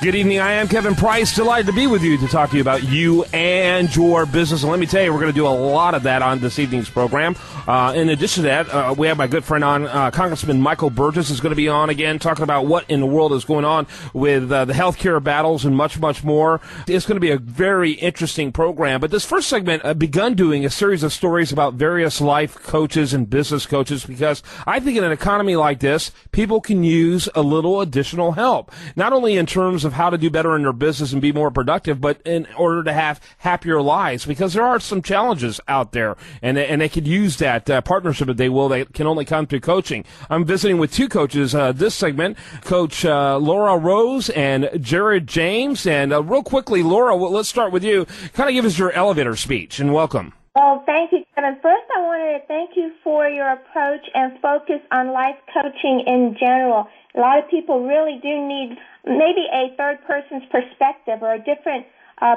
Good evening. I am Kevin Price. Delighted to be with you to talk to you about you and your business. And let me tell you, we're going to do a lot of that on this evening's program. In addition to that, we have my good friend on, Congressman Michael Burgess is going to be on again, talking about what in the world is going on with the healthcare battles and much, much more. It's going to be a very interesting program. But this first segment, I've begun doing a series of stories about various life coaches and business coaches because I think in an economy like this, people can use a little additional help, not only in terms of how to do better in their business and be more productive, but in order to have happier lives, because there are some challenges out there, and they could use that partnership, if they will. They can only come through coaching. I'm visiting with two coaches this segment, Coach Laura Rose and JaredJames. And real quickly, Laura, let's start with you. Kind of give us your elevator speech, and welcome. Well, thank you, Kevin. First, I wanted to thank you for your approach and focus on life coaching in general. A lot of people really do need maybe a third person's perspective or a different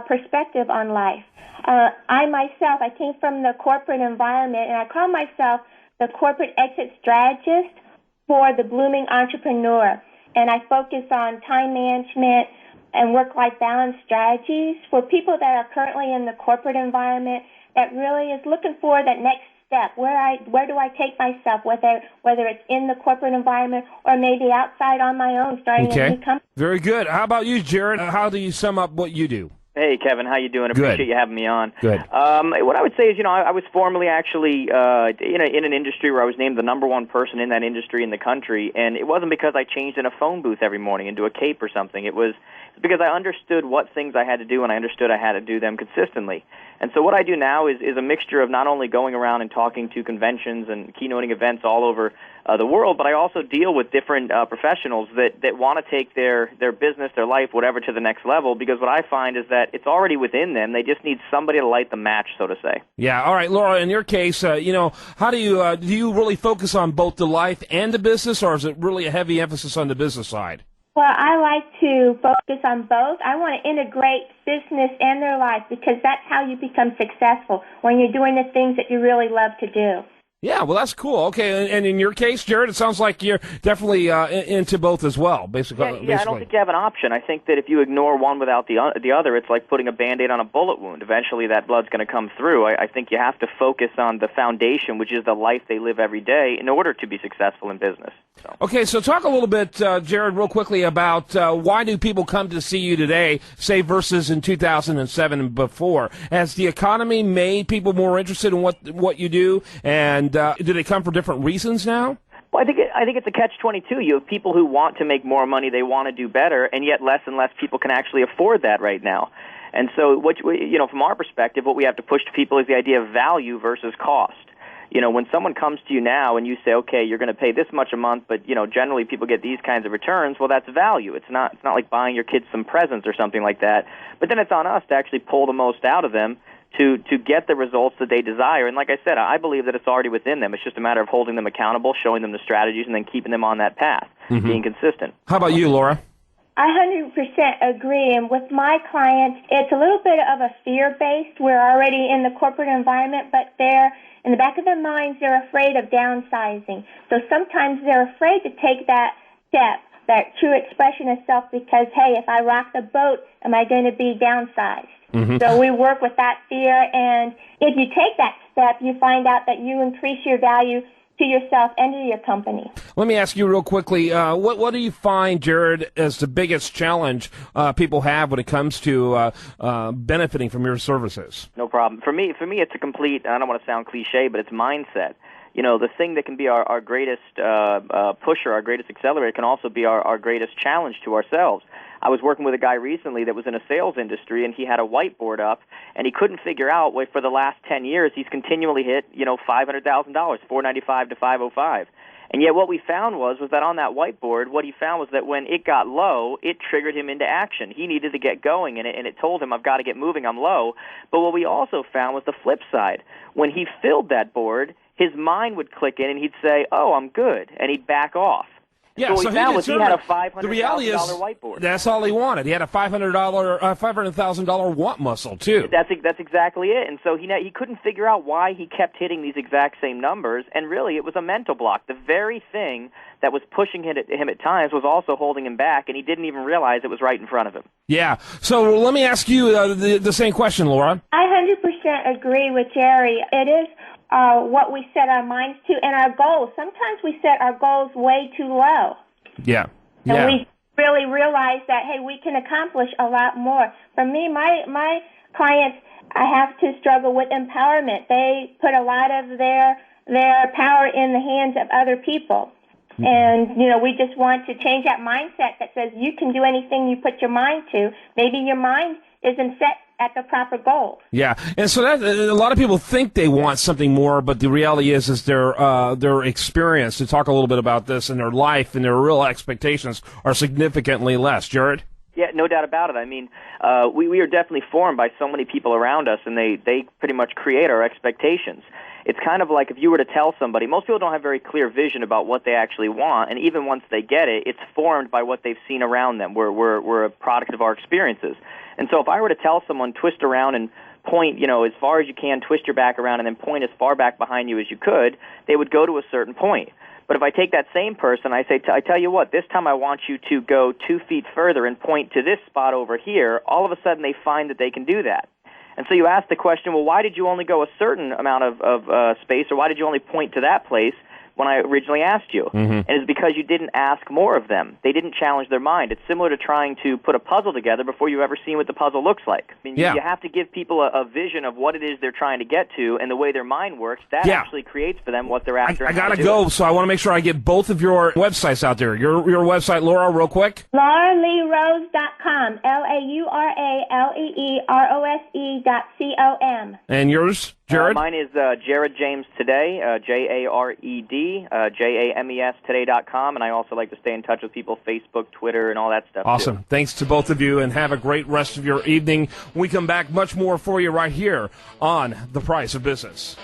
perspective on life. I myself, I came from the corporate environment, and I call myself the corporate exit strategist for the blooming entrepreneur. And I focus on time management and work-life balance strategies for people that are currently in the corporate environment that really is looking for that next step. Where do I take myself, whether it's in the corporate environment or maybe outside on my own, starting a new company. Very good. How about you, Jared? How do you sum up what you do? Hey, Kevin, how you doing? Appreciate you having me on. Good. What I would say is, I was formerly actually in an industry where I was named the number one person in that industry in the country, and it wasn't because I changed in a phone booth every morning into a cape or something. It was because I understood what things I had to do, and I understood I had to do them consistently. And so what I do now is a mixture of not only going around and talking to conventions and keynoting events all over the world, but I also deal with different professionals that want to take their business, their life, whatever, to the next level, because what I find is that it's already within them. They just need somebody to light the match, so to say. Yeah. All right, Laura, in your case, how do you really focus on both the life and the business, or is it really a heavy emphasis on the business side? Well, I like to focus on both. I want to integrate business and their life because that's how you become successful, when you're doing the things that you really love to do. Yeah, well, that's cool. Okay, and in your case, Jared, it sounds like you're definitely into both as well, basically. Yeah, I don't think you have an option. I think that if you ignore one without the other, it's like putting a Band-Aid on a bullet wound. Eventually that blood's going to come through. I think you have to focus on the foundation, which is the life they live every day, in order to be successful in business. So. Okay, so talk a little bit, Jared, real quickly about why do people come to see you today, say, versus in 2007 and before? Has the economy made people more interested in what you do, and do they come for different reasons now? Well, I think it's a catch-22. You have people who want to make more money, they want to do better, and yet less and less people can actually afford that right now. And so, from our perspective, what we have to push to people is the idea of value versus cost. When someone comes to you now and you say, okay, you're going to pay this much a month, but, generally people get these kinds of returns, well, that's value. It's not like buying your kids some presents or something like that. But then it's on us to actually pull the most out of them to get the results that they desire. And like I said, I believe that it's already within them. It's just a matter of holding them accountable, showing them the strategies, and then keeping them on that path, being consistent. How about you, Laura? I 100% agree. And with my clients, it's a little bit of a fear-based. We're already in the corporate environment, but in the back of their minds, they're afraid of downsizing. So sometimes they're afraid to take that step, that true expression of self, because, hey, if I rock the boat, am I going to be downsized? So we work with that fear, and if you take that step, you find out that you increase your value to yourself and to your company. Let me ask you real quickly, what do you find, Jared, as the biggest challenge people have when it comes to benefiting from your services? No problem. For me, it's a complete, I don't want to sound cliche, but it's mindset. The thing that can be our greatest pusher, our greatest accelerator, can also be our greatest challenge to ourselves. I was working with a guy recently that was in a sales industry, and he had a whiteboard up, and he couldn't figure out why for the last 10 years he's continually hit, $500,000, $495 to $505. And yet what we found was that on that whiteboard, what he found was that when it got low, it triggered him into action. He needed to get going, and it told him, I've got to get moving, I'm low. But what we also found was the flip side. When he filled that board, his mind would click in, and he'd say, oh, I'm good, and he'd back off. Yeah, so so what he found was he had a $500,000 the reality is, whiteboard. That's all he wanted. He had a $500,000 want muscle too. That's exactly it. And so he couldn't figure out why he kept hitting these exact same numbers, and really it was a mental block. The very thing that was pushing him at times was also holding him back, and he didn't even realize it was right in front of him. Yeah. So let me ask you the same question, Laura. I 100% agree with Jerry. It is what we set our minds to and our goals. Sometimes we set our goals way too low. Yeah. And we really realize that, hey, we can accomplish a lot more. For me, my clients, I have to struggle with empowerment. They put a lot of their power in the hands of other people. And, we just want to change that mindset that says you can do anything you put your mind to. Maybe your mind isn't set at the proper goal. Yeah, and so that a lot of people think they want something more, but the reality is their experience, to talk a little bit about this, in their life and their real expectations are significantly less. Jared? Yeah, no doubt about it. I mean, we are definitely formed by so many people around us, and they pretty much create our expectations. It's kind of like if you were to tell somebody, most people don't have very clear vision about what they actually want, and even once they get it, it's formed by what they've seen around them. We're a product of our experiences. And so if I were to tell someone, twist around and point, as far as you can, twist your back around and then point as far back behind you as you could, they would go to a certain point. But if I take that same person, I say, I tell you what, this time I want you to go 2 feet further and point to this spot over here, all of a sudden they find that they can do that. And so you ask the question, well, why did you only go a certain amount of space, or why did you only point to that place when I originally asked you? Mm-hmm. And it's because you didn't ask more of them. They didn't challenge their mind. It's similar to trying to put a puzzle together before you've ever seen what the puzzle looks like. I mean, you have to give people a vision of what it is they're trying to get to, and the way their mind works, that actually creates for them what they're after. I got to go, so I want to make sure I get both of your websites out there. Your website, Laura, real quick. LauraLeeRose.com, LauraLeeRose.com. And yours, Jared? Mine is JaredJames Today, JaredJames Today.com, and I also like to stay in touch with people, Facebook, Twitter, and all that stuff. Awesome. Too. Thanks to both of you, and have a great rest of your evening. When we come back, much more for you right here on The Price of Business.